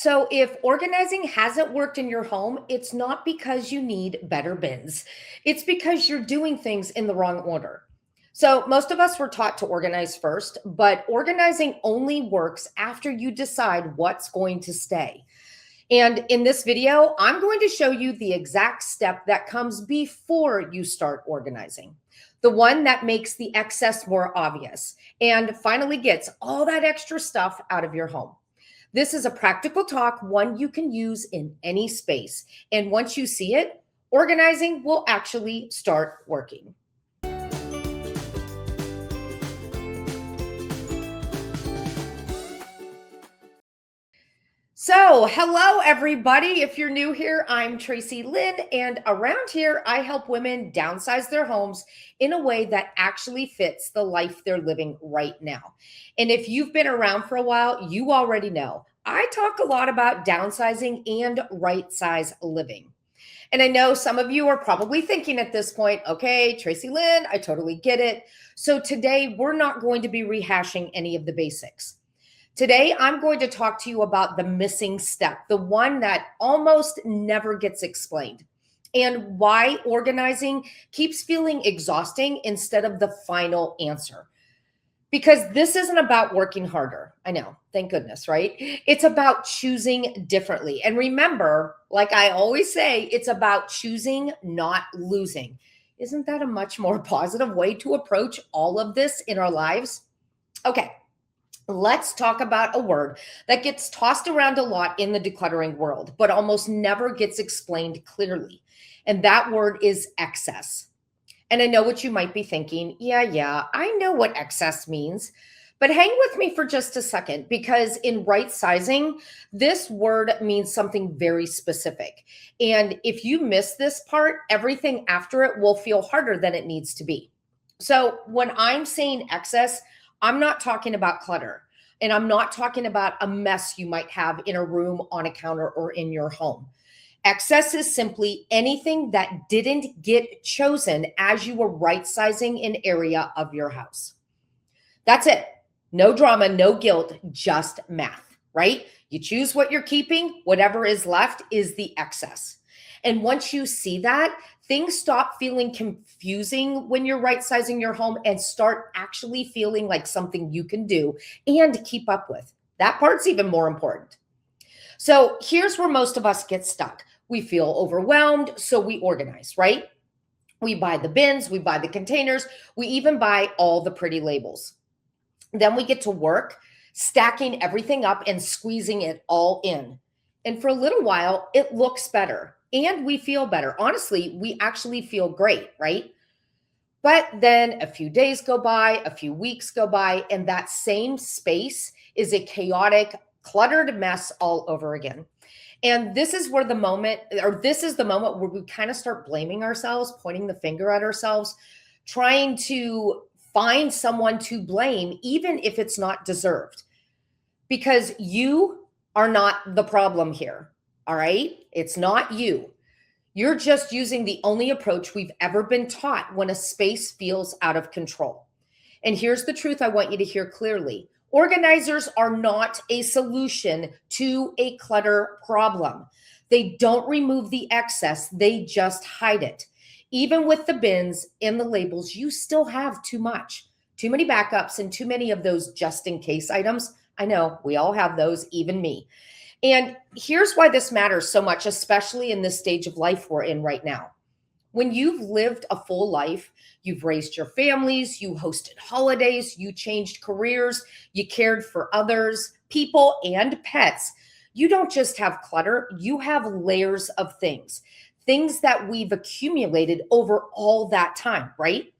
So, if organizing hasn't worked in your home, it's not because you need better bins. It's because you're doing things in the wrong order. So, most of us were taught to organize first, but organizing only works after you decide what's going to stay. And in this video, I'm going to show you the exact step that comes before you start organizing, the one that makes the excess more obvious and finally gets all that extra stuff out of your home. This is a practical talk, one you can use in any space. And once you see it, organizing will actually start working. So, hello everybody. If you're new here, I'm Tracy Lynn, and around here, I help women downsize their homes in a way that actually fits the life they're living right now. And if you've been around for a while, you already know I talk a lot about downsizing and right size living. And I know some of you are probably thinking at this point, okay, Tracy Lynn, I totally get it. So today, we're not going to be rehashing any of the basics. Today, I'm going to talk to you about the missing step, the one that almost never gets explained, and why organizing keeps feeling exhausting instead of the final answer. Because this isn't about working harder. I know, thank goodness, right? It's about choosing differently. And remember, like I always say, it's about choosing, not losing. Isn't that a much more positive way to approach all of this in our lives? Okay. Let's talk about a word that gets tossed around a lot in the decluttering world, but almost never gets explained clearly. And that word is excess. And I know what you might be thinking. Yeah, I know what excess means. But hang with me for just a second, because in right sizing, this word means something very specific. And if you miss this part, everything after it will feel harder than it needs to be. So when I'm saying excess, I'm not talking about clutter, and I'm not talking about a mess you might have in a room, on a counter, or in your home. Excess is simply anything that didn't get chosen as you were right sizing an area of your house. That's it. No drama, no guilt, just math, right? You choose what you're keeping, whatever is left is the excess. And once you see that, things stop feeling confusing when you're right sizing your home and start actually feeling like something you can do and keep up with. That part's even more important. So here's where most of us get stuck. We feel overwhelmed, so we organize, right? We buy the bins, we buy the containers, we even buy all the pretty labels. Then we get to work, stacking everything up and squeezing it all in. And for a little while, it looks better and we feel better. Honestly, we actually feel great, right? But then a few days go by, a few weeks go by, and that same space is a chaotic, cluttered mess all over again. And this is where this is the moment where we kind of start blaming ourselves, pointing the finger at ourselves, trying to find someone to blame, even if it's not deserved. Because you are not the problem here. All right? It's not you. You're just using the only approach we've ever been taught when a space feels out of control. And here's the truth I want you to hear clearly. Organizers are not a solution to a clutter problem. They don't remove the excess, they just hide it. Even with the bins and the labels, you still have too much. Too many backups and too many of those just in case items. I know we all have those, even me. And here's why this matters so much, especially in this stage of life we're in right now. When you've lived a full life, you've raised your families, you hosted holidays, you changed careers, you cared for others, people, and pets. You don't just have clutter, you have layers of things that we've accumulated over all that time, right?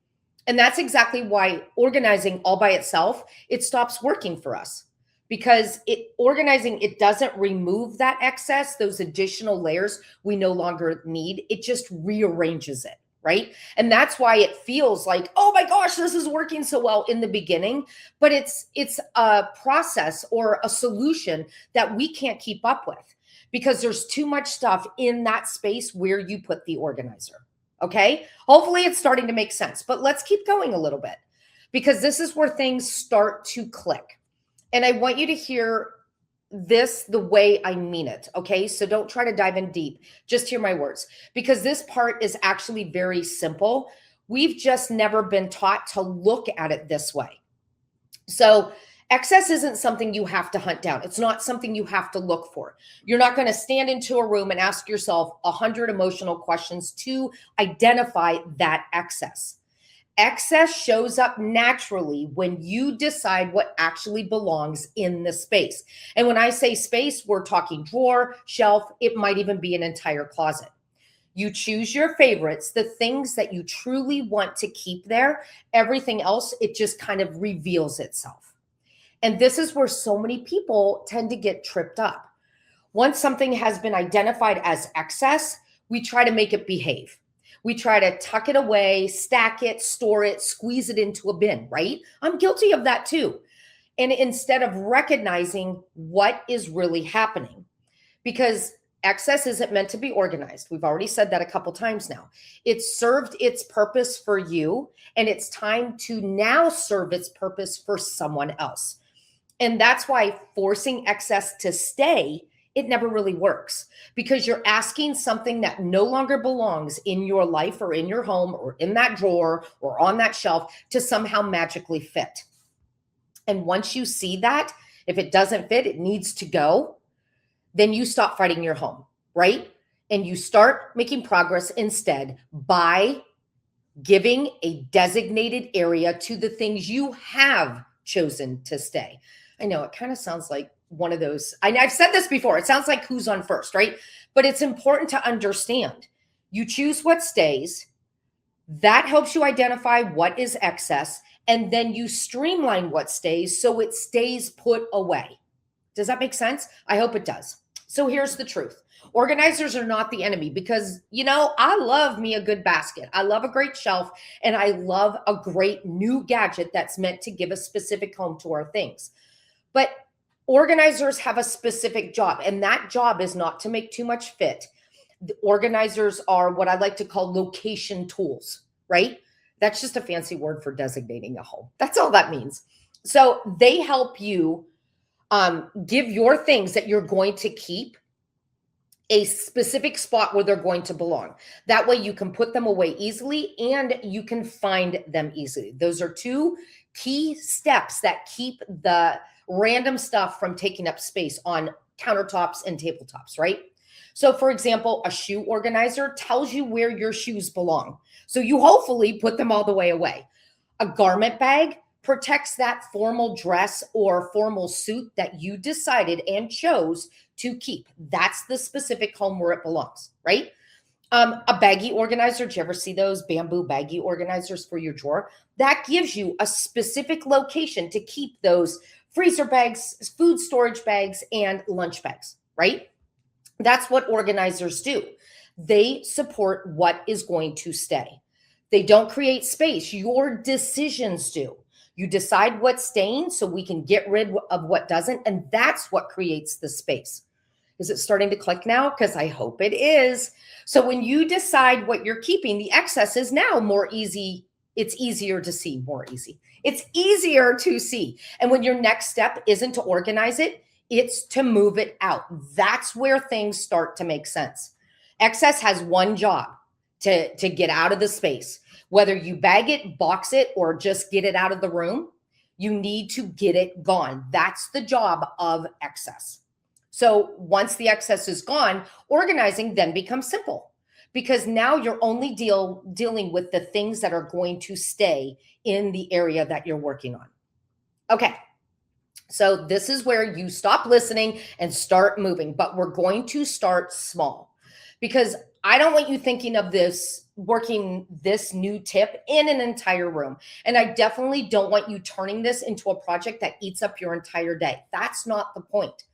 And that's exactly why organizing all by itself, it stops working for us. Because organizing, it doesn't remove that excess, those additional layers we no longer need. It just rearranges it, right? And that's why it feels like, oh my gosh, this is working so well in the beginning, but it's a process or a solution that we can't keep up with because there's too much stuff in that space where you put the organizer. Okay? Hopefully it's starting to make sense, but let's keep going a little bit because this is where things start to click. And I want you to hear this the way I mean it. Okay. So don't try to dive in deep. Just hear my words because this part is actually very simple. We've just never been taught to look at it this way. So, excess isn't something you have to hunt down. It's not something you have to look for. You're not going to stand into a room and ask yourself 100 emotional questions to identify that excess. Excess shows up naturally when you decide what actually belongs in the space. And when I say space, we're talking drawer, shelf, it might even be an entire closet. You choose your favorites, the things that you truly want to keep there. Everything else, it just kind of reveals itself. And this is where so many people tend to get tripped up. Once something has been identified as excess, we try to make it behave. We try to tuck it away, stack it, store it, squeeze it into a bin, right? I'm guilty of that too. And instead of recognizing what is really happening, because excess isn't meant to be organized. We've already said that a couple times now. It's served its purpose for you, and it's time to now serve its purpose for someone else. And that's why forcing excess to stay, it never really works because you're asking something that no longer belongs in your life or in your home or in that drawer or on that shelf to somehow magically fit. And once you see that, if it doesn't fit, it needs to go, then you stop fighting your home, right? And you start making progress instead by giving a designated area to the things you have chosen to stay. I know it kind of sounds like one of those, I've said this before, it sounds like who's on first, right? But it's important to understand you choose what stays, that helps you identify what is excess, and then you streamline what stays so it stays put away. Does that make sense? I hope it does. So here's the truth. Organizers are not the enemy because, I love me a good basket. I love a great shelf, and I love a great new gadget that's meant to give a specific home to our things. But organizers have a specific job, and that job is not to make too much fit. The organizers are what I like to call location tools, right? That's just a fancy word for designating a home. That's all that means. So they help you give your things that you're going to keep a specific spot where they're going to belong. That way you can put them away easily and you can find them easily. Those are two key steps that keep the random stuff from taking up space on countertops and tabletops, right? So for example, a shoe organizer tells you where your shoes belong. So you hopefully put them all the way away. A garment bag protects that formal dress or formal suit that you decided and chose to keep. That's the specific home where it belongs, right? A baggie organizer, do you ever see those bamboo baggie organizers for your drawer? That gives you a specific location to keep those freezer bags, food storage bags, and lunch bags, right? That's what organizers do. They support what is going to stay. They don't create space. Your decisions do. You decide what's staying so we can get rid of what doesn't, and that's what creates the space. Is it starting to click now? Because I hope it is. So when you decide what you're keeping, the excess is now more easy. It's easier to see, more easy. It's easier to see. And when your next step isn't to organize it, it's to move it out. That's where things start to make sense. Excess has one job, to get out of the space. Whether you bag it, box it, or just get it out of the room, you need to get it gone. That's the job of excess. So once the excess is gone, organizing then becomes simple because now you're only dealing with the things that are going to stay in the area that you're working on. Okay. So this is where you stop listening and start moving, but we're going to start small because I don't want you thinking of this, working this new tip in an entire room. And I definitely don't want you turning this into a project that eats up your entire day. That's not the point.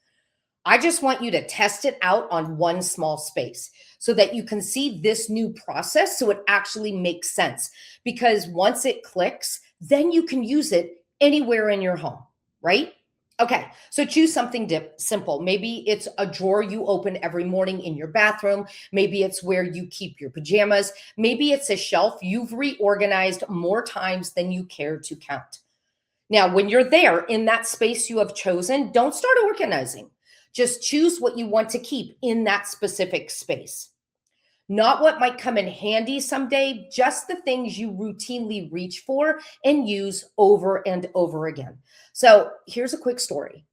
I just want you to test it out on one small space so that you can see this new process so it actually makes sense. Because once it clicks, then you can use it anywhere in your home, right? Okay, so choose something simple. Maybe it's a drawer you open every morning in your bathroom. Maybe it's where you keep your pajamas. Maybe it's a shelf you've reorganized more times than you care to count. Now, when you're there in that space you have chosen, don't start organizing. Just choose what you want to keep in that specific space. Not what might come in handy someday, just the things you routinely reach for and use over and over again. So here's a quick story.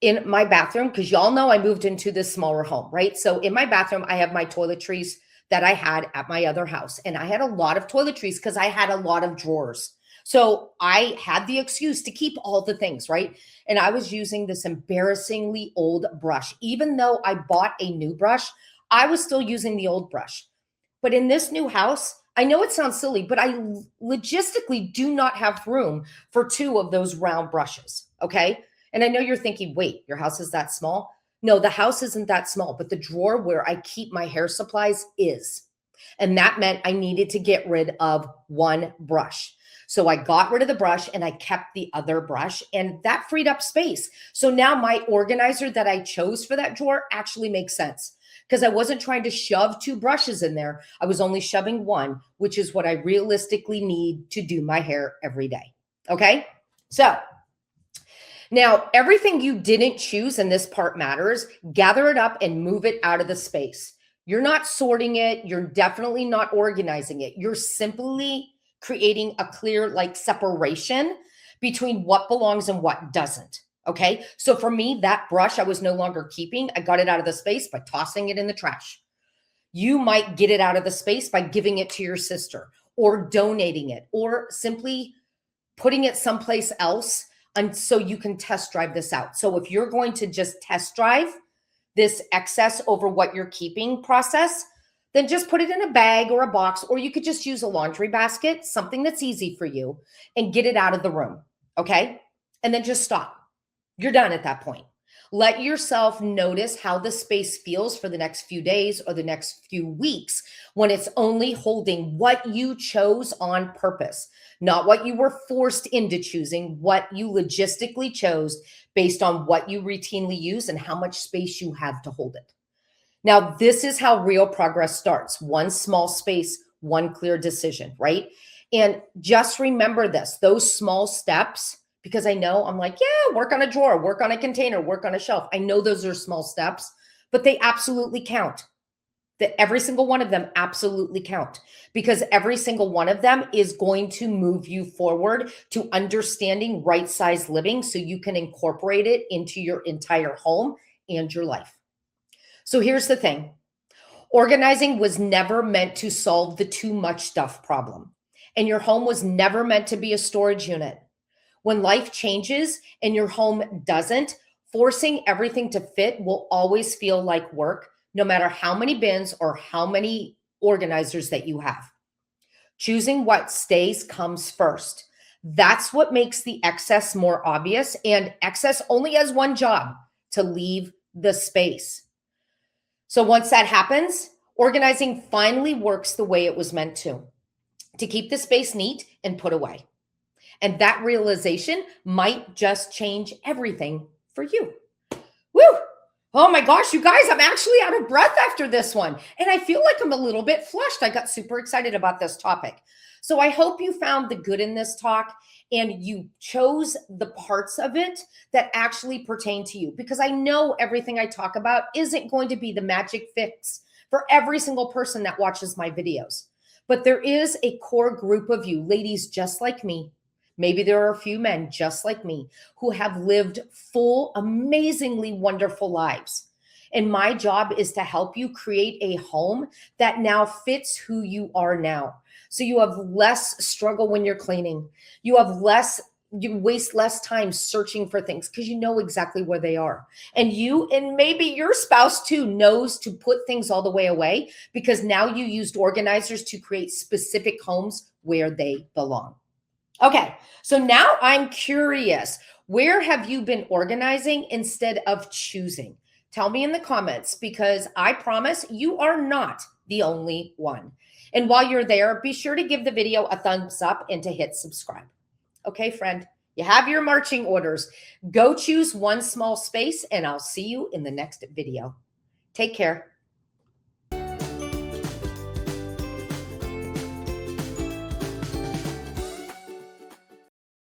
In my bathroom, because y'all know I moved into this smaller home, right? So in my bathroom, I have my toiletries that I had at my other house. And I had a lot of toiletries because I had a lot of drawers. So I had the excuse to keep all the things, right? And I was using this embarrassingly old brush. Even though I bought a new brush, I was still using the old brush. But in this new house, I know it sounds silly, but I logistically do not have room for two of those round brushes. Okay. And I know you're thinking, wait, your house is that small? No, the house isn't that small, but the drawer where I keep my hair supplies is. And that meant I needed to get rid of one brush. So I got rid of the brush and I kept the other brush, and that freed up space. So now my organizer that I chose for that drawer actually makes sense because I wasn't trying to shove two brushes in there. I was only shoving one, which is what I realistically need to do my hair every day. Okay. So now everything you didn't choose in this part matters. Gather it up and move it out of the space. You're not sorting it. You're definitely not organizing it. You're simply creating a clear separation between what belongs and what doesn't. Okay. So for me, that brush I was no longer keeping. I got it out of the space by tossing it in the trash. You might get it out of the space by giving it to your sister or donating it or simply putting it someplace else. And so you can test drive this out. So if you're going to just test drive this excess over what you're keeping process, then just put it in a bag or a box, or you could just use a laundry basket, something that's easy for you, and get it out of the room. Okay. And then just stop. You're done at that point. Let yourself notice how the space feels for the next few days or the next few weeks when it's only holding what you chose on purpose, not what you were forced into choosing, what you logistically chose based on what you routinely use and how much space you have to hold it. Now, this is how real progress starts. One small space, one clear decision, right? And just remember this, those small steps, because I know I'm like, yeah, work on a drawer, work on a container, work on a shelf. I know those are small steps, but they absolutely count. That every single one of them absolutely count, because every single one of them is going to move you forward to understanding right size living so you can incorporate it into your entire home and your life. So here's the thing. Organizing was never meant to solve the too much stuff problem. And your home was never meant to be a storage unit. When life changes and your home doesn't, forcing everything to fit will always feel like work, no matter how many bins or how many organizers that you have. Choosing what stays comes first. That's what makes the excess more obvious, and excess only has one job: to leave the space. So once that happens, organizing finally works the way it was meant to keep the space neat and put away. And that realization might just change everything for you. Woo! Oh my gosh, you guys, I'm actually out of breath after this one. And I feel like I'm a little bit flushed. I got super excited about this topic. So I hope you found the good in this talk and you chose the parts of it that actually pertain to you, because I know everything I talk about isn't going to be the magic fix for every single person that watches my videos. But there is a core group of you, ladies just like me. Maybe there are a few men just like me who have lived full, amazingly wonderful lives. And my job is to help you create a home that now fits who you are now. So you have less struggle when you're cleaning. You waste less time searching for things because you know exactly where they are. And you, and maybe your spouse too, knows to put things all the way away because now you used organizers to create specific homes where they belong. Okay, so now I'm curious, where have you been organizing instead of choosing? Tell me in the comments, because I promise you are not the only one. And while you're there, be sure to give the video a thumbs up and to hit subscribe. Okay, friend, you have your marching orders. Go choose one small space, and I'll see you in the next video. Take care.